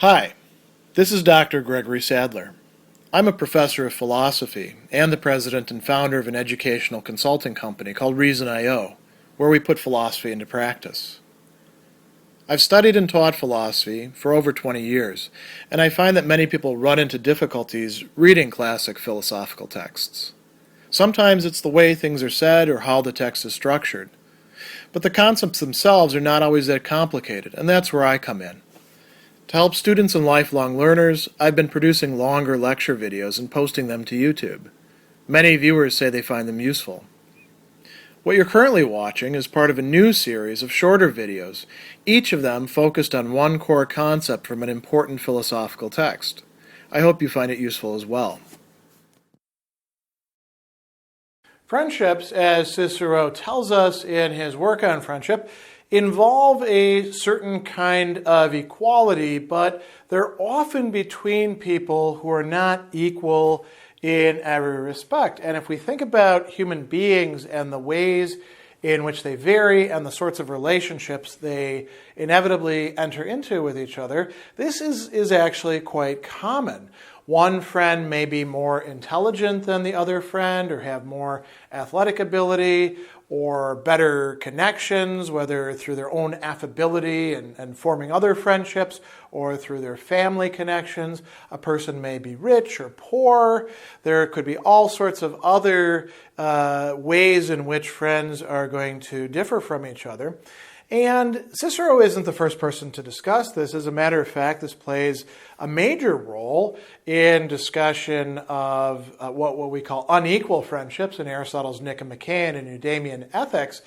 Hi, this is Dr. Gregory Sadler. I'm a professor of philosophy and the president and founder of an educational consulting company called Reason.io, where we put philosophy into practice. I've studied and taught philosophy for over 20 years, and I find that many people run into difficulties reading classic philosophical texts. Sometimes it's the way things are said or how the text is structured. But the concepts themselves are not always that complicated, and that's where I come in. To help students and lifelong learners, I've been producing longer lecture videos and posting them to YouTube. Many viewers say they find them useful. What you're currently watching is part of a new series of shorter videos, each of them focused on one core concept from an important philosophical text. I hope you find it useful as well. Friendships, as Cicero tells us in his work on friendship, involve a certain kind of equality, but they're often between people who are not equal in every respect. And if we think about human beings and the ways in which they vary and the sorts of relationships they inevitably enter into with each other, this is actually quite common. One friend may be more intelligent than the other friend or have more athletic ability or better connections, whether through their own affability and forming other friendships or through their family connections. A person may be rich or poor. There could be all sorts of other ways in which friends are going to differ from each other. And Cicero isn't the first person to discuss this. As a matter of fact, this plays a major role in discussion of what we call unequal friendships in Aristotle's Nicomachean and Eudemian ethics.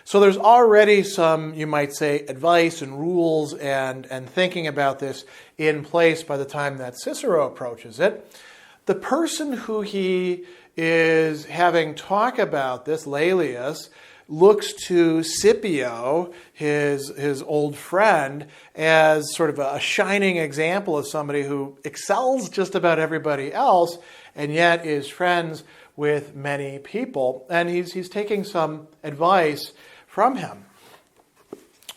So there's already some, you might say, advice and rules and thinking about this in place by the time that Cicero approaches it. The person who he is having talk about this, Laelius, looks to Scipio, his old friend, as sort of a shining example of somebody who excels just about everybody else and yet is friends with many people. And he's taking some advice from him.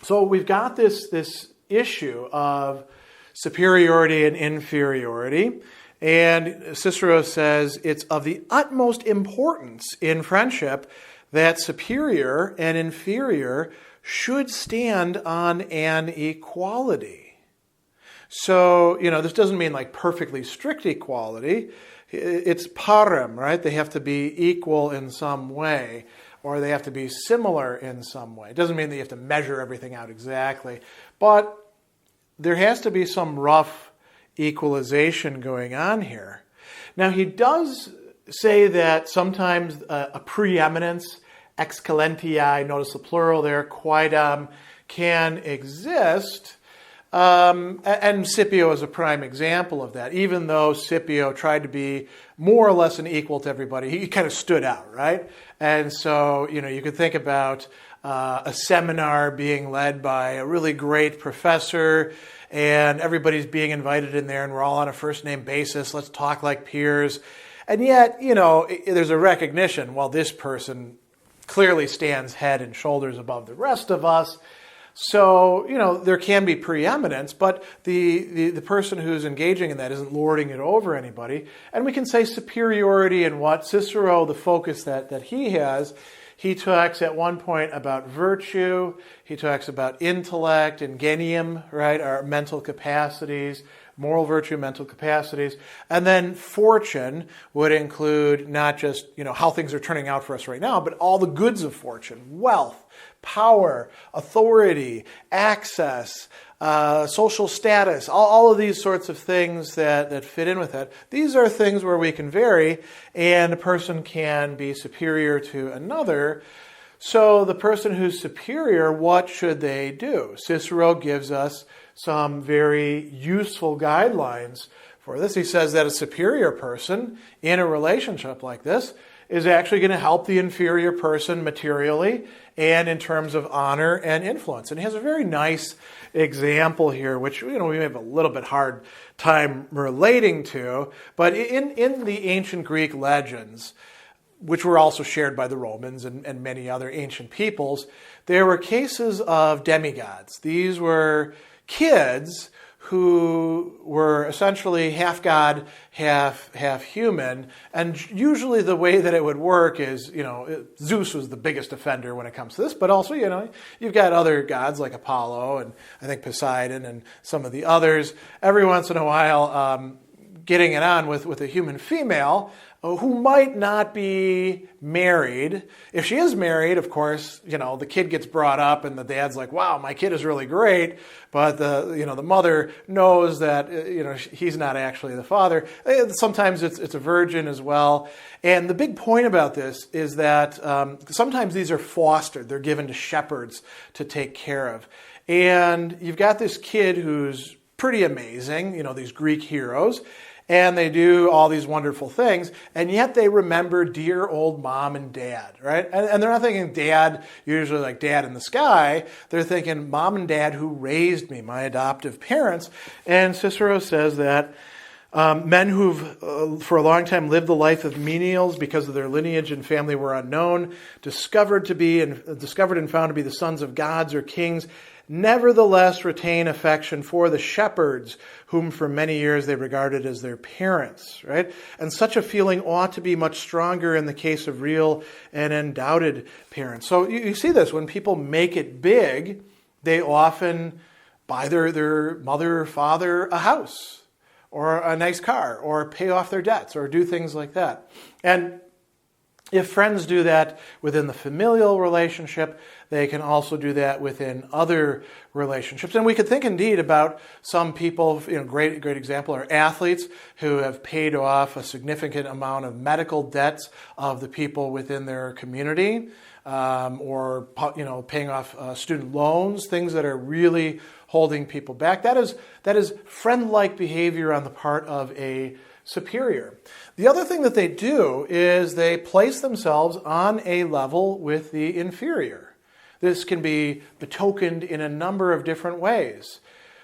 So we've got this issue of superiority and inferiority. And Cicero says it's of the utmost importance in friendship that superior and inferior should stand on an equality. So, this doesn't mean like perfectly strict equality. It's parem, right? They have to be equal in some way, or they have to be similar in some way. It doesn't mean that you have to measure everything out exactly, but there has to be some rough equalization going on here. Now, he does say that sometimes a preeminence, excellentiae, notice the plural there, quaedam, can exist. And Scipio is a prime example of that. Even though Scipio tried to be more or less an equal to everybody, he kind of stood out, right? And so, you could think about a seminar being led by a really great professor, and everybody's being invited in there, and we're all on a first-name basis. Let's talk like peers. And yet, there's a recognition, well, this person clearly stands head and shoulders above the rest of us. So, there can be preeminence, but the person who's engaging in that isn't lording it over anybody. And we can say superiority in what Cicero, the focus that he has, he talks at one point about virtue, he talks about intellect, ingenium, right, our mental capacities, moral virtue, mental capacities, and then fortune would include not just, how things are turning out for us right now, but all the goods of fortune, wealth, power, authority, access, social status, all of these sorts of things that fit in with it. These are things where we can vary, and a person can be superior to another. So the person who's superior, what should they do? Cicero gives us some very useful guidelines for this. He says that a superior person in a relationship like this is actually going to help the inferior person materially and in terms of honor and influence. And he has a very nice example here, which we may have a little bit hard time relating to, but in the ancient Greek legends, which were also shared by the Romans and many other ancient peoples, there were cases of demigods. These were kids who were essentially half God, half human. And usually the way that it would work is, Zeus was the biggest offender when it comes to this, but also, you've got other gods like Apollo and I think Poseidon and some of the others every once in a while getting it on with a human female who might not be married. If she is married, of course, the kid gets brought up and the dad's like, wow, my kid is really great. But the mother knows that, he's not actually the father. Sometimes it's a virgin as well. And the big point about this is that sometimes these are fostered. They're given to shepherds to take care of. And you've got this kid who's pretty amazing, these Greek heroes. And they do all these wonderful things, and yet they remember dear old mom and dad, right? And they're not thinking dad, usually like dad in the sky. They're thinking mom and dad who raised me, my adoptive parents. And Cicero says that men who've for a long time lived the life of menials because of their lineage and family were unknown, discovered and found to be the sons of gods or kings, nevertheless retain affection for the shepherds, whom for many years they regarded as their parents, right? And such a feeling ought to be much stronger in the case of real and undoubted parents. So you see this, when people make it big, they often buy their mother or father a house or a nice car or pay off their debts or do things like that. And if friends do that within the familial relationship, they can also do that within other relationships. And we could think indeed about some people, great example are athletes who have paid off a significant amount of medical debts of the people within their community, or paying off student loans, things that are really holding people back. That is friend-like behavior on the part of a superior. The other thing that they do is they place themselves on a level with the inferior. This can be betokened in a number of different ways.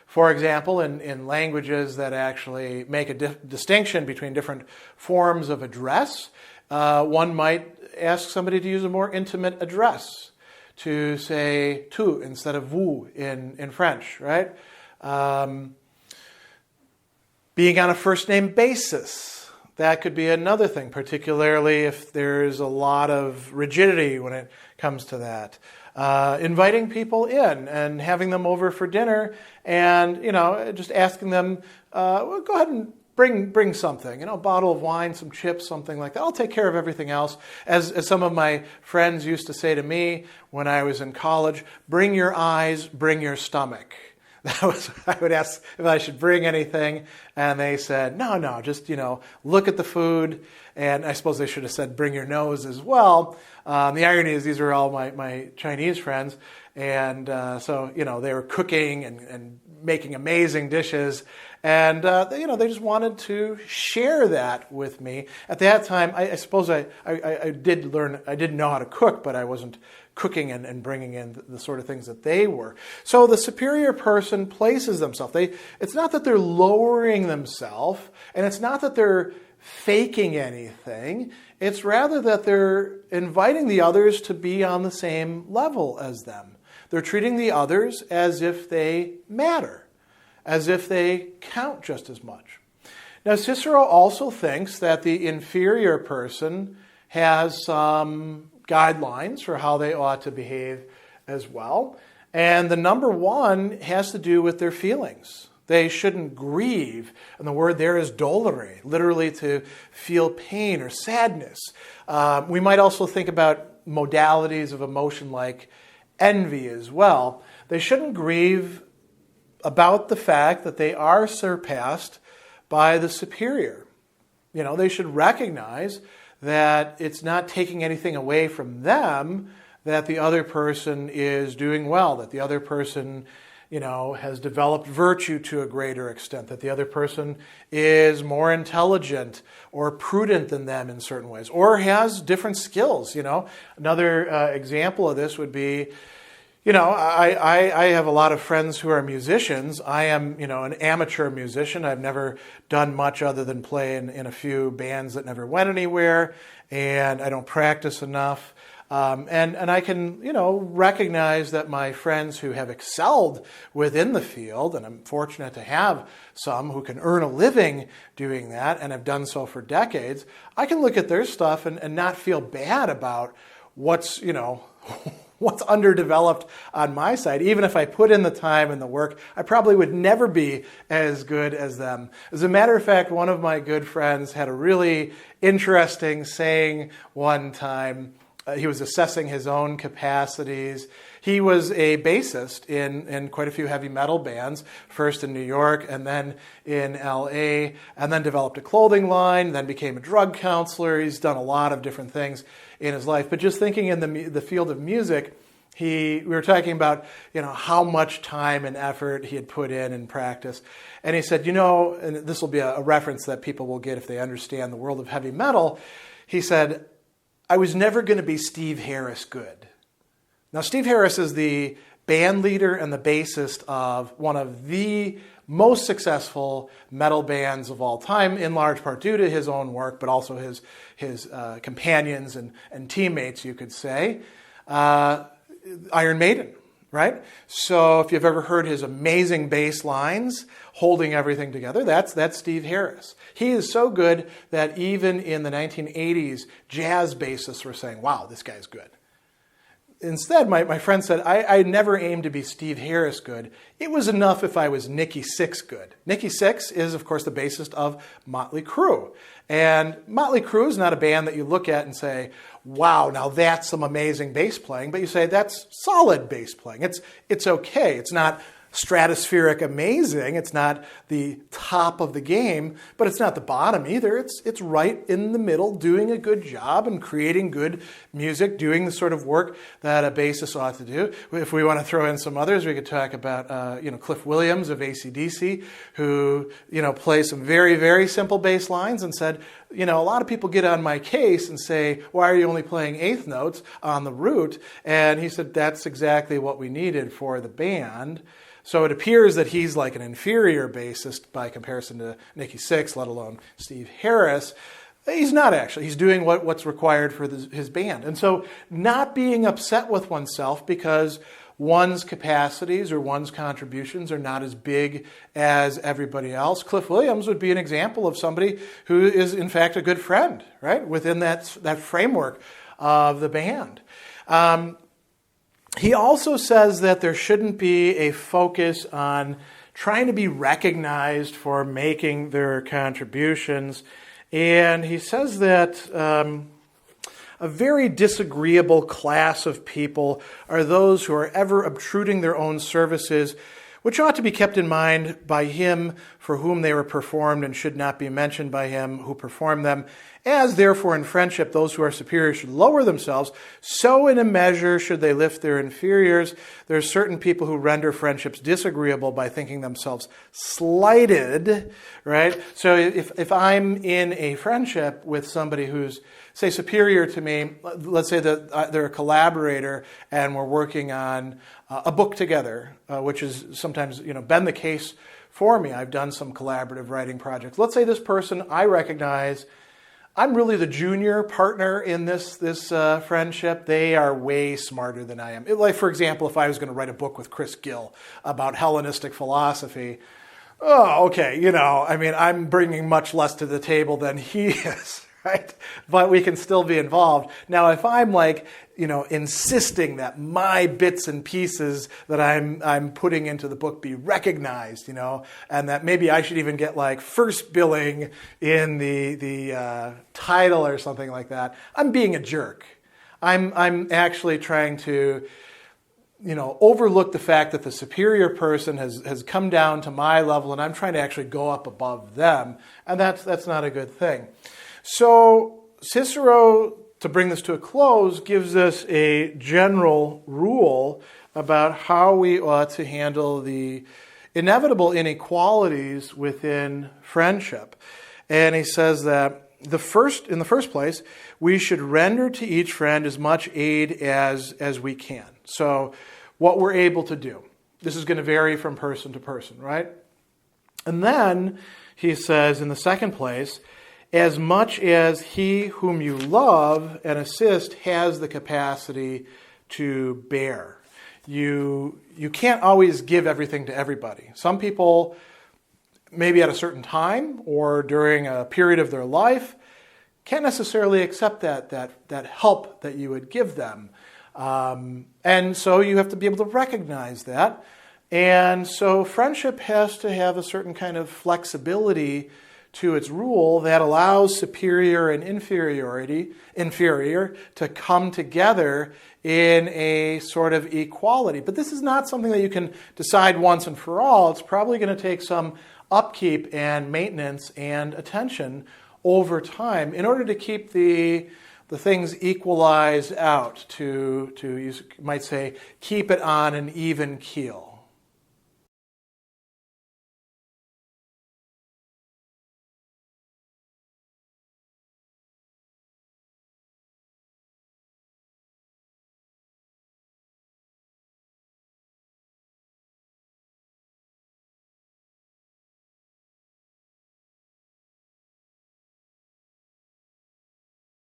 For example, in languages that actually make a distinction between different forms of address, one might ask somebody to use a more intimate address, to say tu instead of vous in French, right? Being on a first name basis, that could be another thing, particularly if there's a lot of rigidity when it comes to that. Inviting people in and having them over for dinner and, just asking them, well, go ahead and bring something, a bottle of wine, some chips, something like that. I'll take care of everything else. As some of my friends used to say to me when I was in college, bring your eyes, bring your stomach. I would ask if I should bring anything, and they said, no, just, look at the food. And I suppose they should have said, bring your nose as well. The irony is these are all my Chinese friends. And so, they were cooking and making amazing dishes. And, they just wanted to share that with me. At that time, I suppose I did learn, I didn't know how to cook, but I wasn't cooking and bringing in the sort of things that they were. So the superior person places themselves. It's not that they're lowering themselves, and it's not that they're faking anything. It's rather that they're inviting the others to be on the same level as them. They're treating the others as if they matter, as if they count just as much. Now, Cicero also thinks that the inferior person has some guidelines for how they ought to behave as well. And the number one has to do with their feelings. They shouldn't grieve. And the word there is dolere, literally to feel pain or sadness. We might also think about modalities of emotion like envy as well. They shouldn't grieve about the fact that they are surpassed by the superior. They should recognize that it's not taking anything away from them, that the other person is doing well, that the other person, has developed virtue to a greater extent, that the other person is more intelligent or prudent than them in certain ways, or has different skills. Another example of this would be, I have a lot of friends who are musicians. I am, an amateur musician. I've never done much other than play in a few bands that never went anywhere, and I don't practice enough. And I can, recognize that my friends who have excelled within the field, and I'm fortunate to have some who can earn a living doing that and have done so for decades, I can look at their stuff and not feel bad about what's, what's underdeveloped on my side. Even if I put in the time and the work, I probably would never be as good as them. As a matter of fact, one of my good friends had a really interesting saying one time. He was assessing his own capacities. He was a bassist in quite a few heavy metal bands, first in New York and then in LA, and then developed a clothing line, then became a drug counselor. He's done a lot of different things in his life. But just thinking in the field of music, we were talking about how much time and effort he had put in practice. And he said, and this will be a reference that people will get if they understand the world of heavy metal. He said, I was never going to be Steve Harris good. Now, Steve Harris is the band leader and the bassist of one of the most successful metal bands of all time, in large part due to his own work, but also his companions and teammates, you could say. Iron Maiden, right? So if you've ever heard his amazing bass lines holding everything together, that's Steve Harris. He is so good that even in the 1980s, jazz bassists were saying, wow, this guy's good. Instead, my friend said, I never aimed to be Steve Harris good. It was enough if I was Nikki Sixx good. Nikki Sixx is, of course, the bassist of Motley Crue. And Motley Crue is not a band that you look at and say, wow, now that's some amazing bass playing. But you say, that's solid bass playing. It's okay. It's not stratospheric amazing. It's not the top of the game, but it's not the bottom either. It's right in the middle, doing a good job and creating good music, doing the sort of work that a bassist ought to do. If we want to throw in some others, we could talk about Cliff Williams of AC/DC, who plays some very, very simple bass lines and said, a lot of people get on my case and say, why are you only playing eighth notes on the root? And he said, that's exactly what we needed for the band. So it appears that he's like an inferior bassist by comparison to Nikki Sixx, let alone Steve Harris. He's not actually. He's doing what's required for his band. And so not being upset with oneself because one's capacities or one's contributions are not as big as everybody else. Cliff Williams would be an example of somebody who is, in fact, a good friend, right, within that framework of the band. He also says that there shouldn't be a focus on trying to be recognized for making their contributions. And he says that a very disagreeable class of people are those who are ever obtruding their own services, which ought to be kept in mind by him for whom they were performed and should not be mentioned by him who performed them. As, therefore, in friendship, those who are superior should lower themselves, so in a measure should they lift their inferiors. There are certain people who render friendships disagreeable by thinking themselves slighted, right? So if I'm in a friendship with somebody who's, say, superior to me, let's say that they're a collaborator and we're working on a book together, which has sometimes been the case for me. I've done some collaborative writing projects. Let's say this person I recognize, I'm really the junior partner in this friendship. They are way smarter than I am. Like, for example, if I was going to write a book with Chris Gill about Hellenistic philosophy, I'm bringing much less to the table than he is, right? But we can still be involved. Now, if I'm insisting that my bits and pieces that I'm putting into the book be recognized, and that maybe I should even get first billing in the title or something like that, I'm being a jerk. I'm actually trying to overlook the fact that the superior person has come down to my level, and I'm trying to actually go up above them, and that's not a good thing. So Cicero, to bring this to a close, gives us a general rule about how we ought to handle the inevitable inequalities within friendship. And he says that in the first place, we should render to each friend as much aid as we can. So what we're able to do. This is going to vary from person to person, right? And then he says, in the second place, as much as he whom you love and assist has the capacity to bear. You can't always give everything to everybody. Some people, maybe at a certain time or during a period of their life, can't necessarily accept that help that you would give them. And so you have to be able to recognize that. And so friendship has to have a certain kind of flexibility to its rule that allows superior and inferior to come together in a sort of equality. But this is not something that you can decide once and for all. It's probably going to take some upkeep and maintenance and attention over time in order to keep the things equalized out, to you might say, keep it on an even keel.